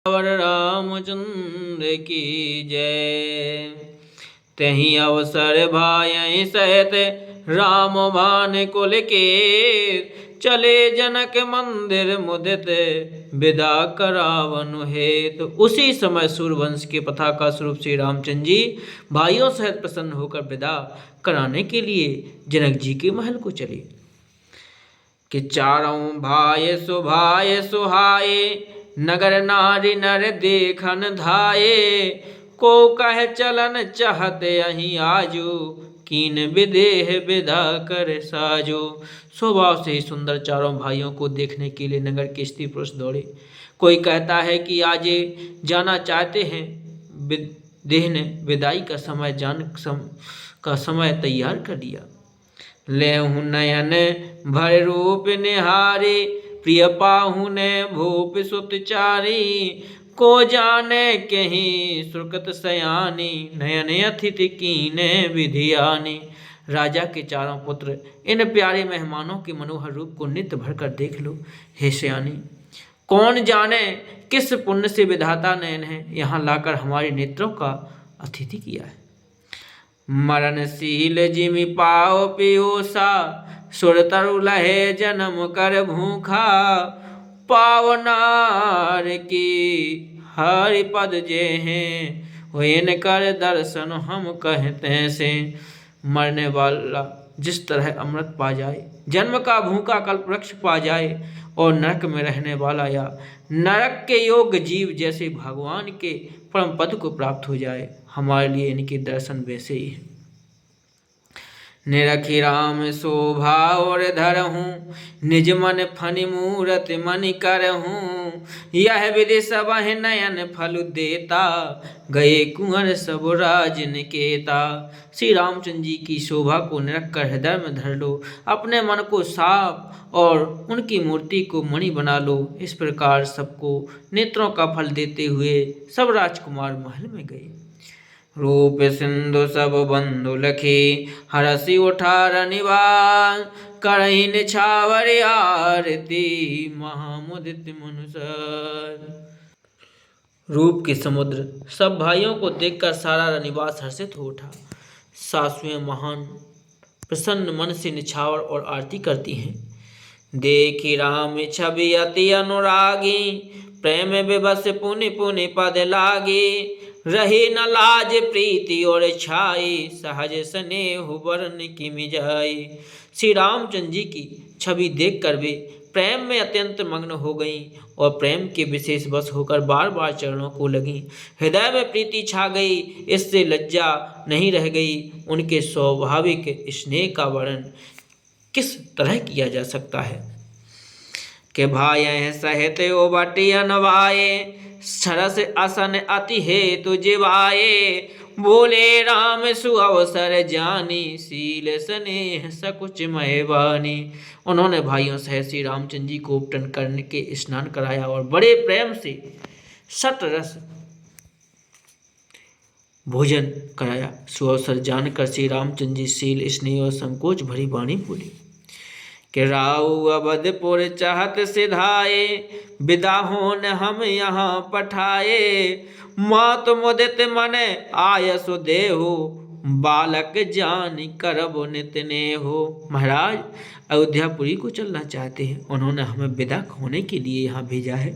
वर रामचंद्र की जय। तहीं अवसर भाई सहित राम भान कुल के, चले जनक मंदिर मुदित विदा करावन हेत। तो उसी समय सूर्यवंश के पताका स्वरूप श्री रामचंद्र जी भाइयों सहित प्रसन्न होकर विदा कराने के लिए जनक जी के महल को चले। कि चारों भाई सुभाए सुहाए, नगर नारी नर देखन धाये। को कह चलन चाहत यहीं आजू, कीन विदेह विदा कर साजो। स्वभाव से ही सुंदर चारों भाइयों को देखने के लिए नगर के स्त्री पुरुष दौड़े। कोई कहता है कि आज जाना चाहते हैं, देह ने विदाई का समय तैयार कर दिया। लेहु नयन भर रूप निहारे, प्रिय पाहु ने भूप सुत चारी। को जाने कहीं सुरकत सयानी, नयन अतिथि कीने विधियानी। राजा के चारों पुत्र इन प्यारे मेहमानों के मनोहर रूप को नित्य भर कर देख लो हे सयानी। कौन जाने किस पुण्य से विधाता ने इन्हें यहाँ लाकर हमारे नेत्रों का अतिथि किया है। मरणशील जिमि पाओ पियूसा, सुर तरु लहे जन्म कर भूखा। पावनार की हरि पद जे हैं, इन कर दर्शन हम कहते से। मरने वाला जिस तरह अमृत पा जाए, जन्म का भूखा कल्प वृक्ष पा जाए, और नरक में रहने वाला या नरक के योग जीव जैसे भगवान के परम पद को प्राप्त हो जाए, हमारे लिए इनके दर्शन वैसे ही है। निरखी राम शोभा और धरहूँ, निज मन फनि मूरत मनि करहूँ। यह विधि सब नयन फल देता, गए कुंवर सब राजन केता। श्री रामचंद्र जी की शोभा को निरख कर हृदय में धर लो, अपने मन को साफ और उनकी मूर्ति को मणि बना लो। इस प्रकार सबको नेत्रों का फल देते हुए सब राजकुमार महल में गए। रूप सिंधु सब बंधु लखी, हरसी उठार निवास। करही निछावर आरती, महामुदित मनुसर। रूप के समुद्र सब भाइयों को देखकर सारा रनिवास हर्षित हो उठा। सासुएं महान प्रसन्न मन से निछावर और आरती करती हैं। देखी राम छवि अति अनुरागी, प्रेम विवश पुनि पुनि पद लागी। रही न लाज प्रीति और छाई, सहज स्नेह वर्ण की मिजाई। श्री रामचंद्र जी की छवि देखकर वे प्रेम में अत्यंत मग्न हो गईं और प्रेम के विशेष वश होकर बार बार चरणों को लगीं। हृदय में प्रीति छा गई, इससे लज्जा नहीं रह गई। उनके स्वाभाविक स्नेह का वर्णन किस तरह किया जा सकता है। के भाई सहित ओ बटियन वाये, सरस असन अति हेतु जिवाये। बोले राम सुअवसर जानी, शील स्नेह सकुच महवानी। उन्होंने भाइयों सहित श्री रामचंद्र जी को उपटन करने के स्नान कराया और बड़े प्रेम से सतरस भोजन कराया। सुअवसर जानकर श्री रामचंद्र जी शील स्नेह और संकोच भरी वाणी बोली कि राउ अवधपुर चाहत सिधाए, विदा होन हम यहाँ पठाए। मात मुदित मन आय सुदेहो, बालक जान करब नित नेहो। महाराज अयोध्यापुरी को चलना चाहते हैं, उन्होंने हमें विदा होने के लिए यहाँ भेजा है।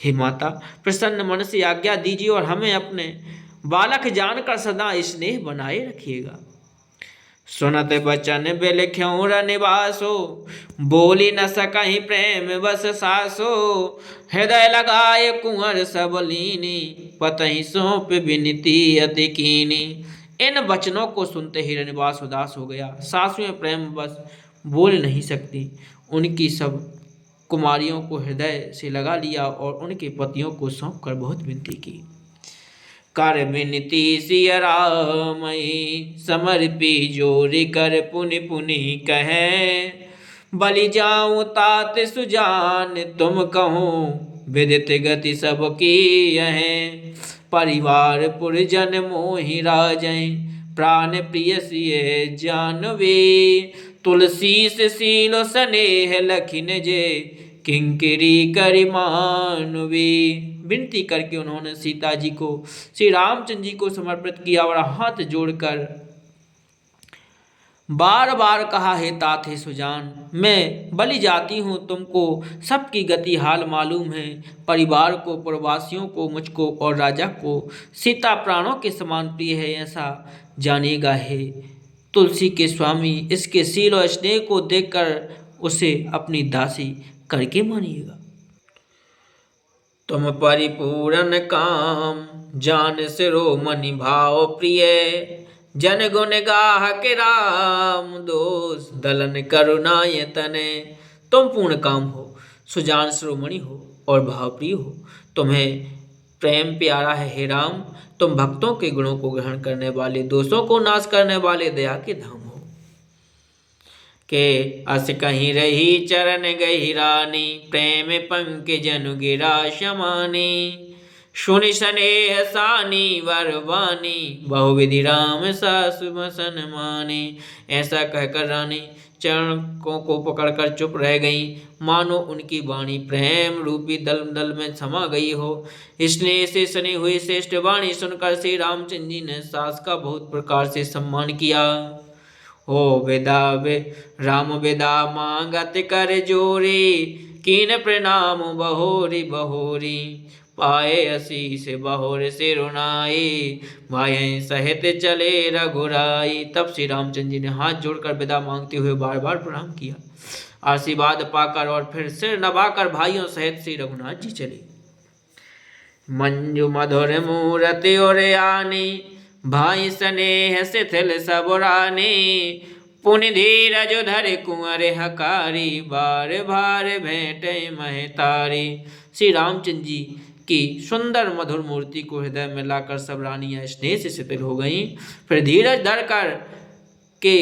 हे माता प्रसन्न मन से आज्ञा दीजिए और हमें अपने बालक जानकर सदा स्नेह बनाए रखिएगा। सुनत बचन बिलख्यों रनिवासो, बोली न सकहि प्रेम बस सासो। हृदय लगाए कुंवर सब लीनी, पतहि सौंप विनती अति कीनी। इन वचनों को सुनते ही रनिवास उदास हो गया। सासुएं प्रेम बस बोल नहीं सकती। उनकी सब कुमारियों को हृदय से लगा लिया और उनके पतियों को सौंप कर बहुत विनती की। कर विनती सिय रामई, समर्पी जोरि कर पुनि पुनि कहे। बलि जाऊं तात सुजान तुम कहो, विदित गति सब की यहें। परिवार पुरजन मोहि राजै, प्राण प्रिय सिय जानवे। तुलसी से सील स्नेह लखिन जे, किंकरी करि मानवी। विनती करके उन्होंने सीता जी को, श्री रामचंद्र जी को समर्पित किया और हाथ जोड़कर बार बार कहा, हे तात हे सुजान, मैं बलि जाती हूँ, तुमको सबकी गति हाल मालूम है। परिवार को, प्रवासियों को, मुझको और राजा को सीता प्राणों के समान प्रिय है, ऐसा जानिएगा हे तुलसी के स्वामी। इसके शील और स्नेह को देखकर उसे अपनी दासी करके मानिएगा। तुम परिपूर्ण काम जान सिरो मनि भाव प्रिय, जन गुण गाह के राम दोष दलन करुणाय तने। तुम पूर्ण काम हो, सुजान शिरोमणि हो और भावप्रिय हो। तुम्हें प्रेम प्यारा है हे राम। तुम भक्तों के गुणों को ग्रहण करने वाले, दोषों को नाश करने वाले दया के धाम हो। के अस कहीं रही चरण गहिरानी, प्रेम पंकज जनु गिरा शमानी। सुनि स्नेह सानी वरवानी, बहुविधि राम सासु बसन मानी। ऐसा कहकर रानी चरणों को पकड़कर चुप रह गई, मानो उनकी वाणी प्रेम रूपी दल दल में समा गई हो। स्नेह से सनी हुई श्रेष्ठ वाणी सुनकर श्री रामचंद्र जी ने सास का बहुत प्रकार से सम्मान किया। हो विदा वे राम विदा मांगत कर जोरी, कीन प्रणाम बहोरी बहोरी। पाए आशीष बहोर से रुनाई, भाई सहित चले रघुराई। तब श्री रामचंद्र जी ने हाथ जोड़कर विदा मांगते हुए बार बार प्रणाम किया। आशीर्वाद पाकर और फिर सिर नवाकर भाइयों सहित श्री रघुनाथ जी चले। मंजू मधुर मूरति और आनी, भाई स्नेह शिथिल सब रानी। पुनि धीरज धर कुंवर हकारी, बार बार भेंटे महतारी। श्री रामचंद्र जी की सुंदर मधुर मूर्ति को हृदय में लाकर सब रानियां स्नेह से शिथिल हो गईं। फिर धीरज धर कर के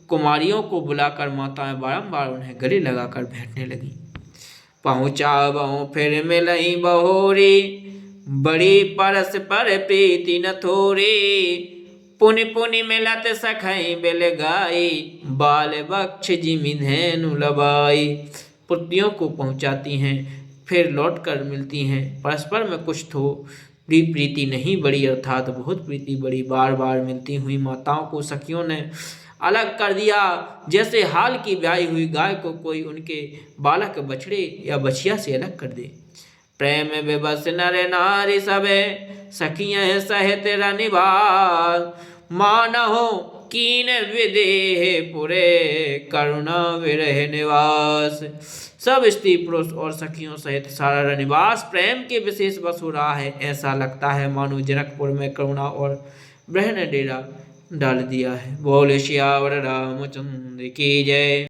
कुमारियों को बुलाकर माताएं बारंबार उन्हें गले लगाकर भेंटने लगी। पहुँचा बहु फिर मिलई बहोरी, बड़ी परस पर प्रीति न थोरी। पुनि पुनि मिलत सखई बेल गाई, बाल बक्ष जिमि धेनु लबाई। पुत्रियों को पहुँचाती हैं, फिर लौट कर मिलती हैं। परस्पर में कुछ थोड़ी प्रीति नहीं बढ़ी, अर्थात बहुत प्रीति बढ़ी। बार बार मिलती हुई माताओं को सखियों ने अलग कर दिया, जैसे हाल की ब्याई हुई गाय को कोई उनके बालक बछड़े या बछिया से अलग कर दे। प्रेम विवश नर नारी सबे, सखियां सहित रनिवास। मानहो कीन विदेह पुरे, करुणा विरह निवास। सब स्त्री पुरुष और सखियों सहित सारा रनिवास प्रेम के विशेष वश हो रहा है। ऐसा लगता है मानो जनकपुर में करुणा और ब्रह ने डेरा डाल दिया है। बोले सियावर रामचंद्र की जय।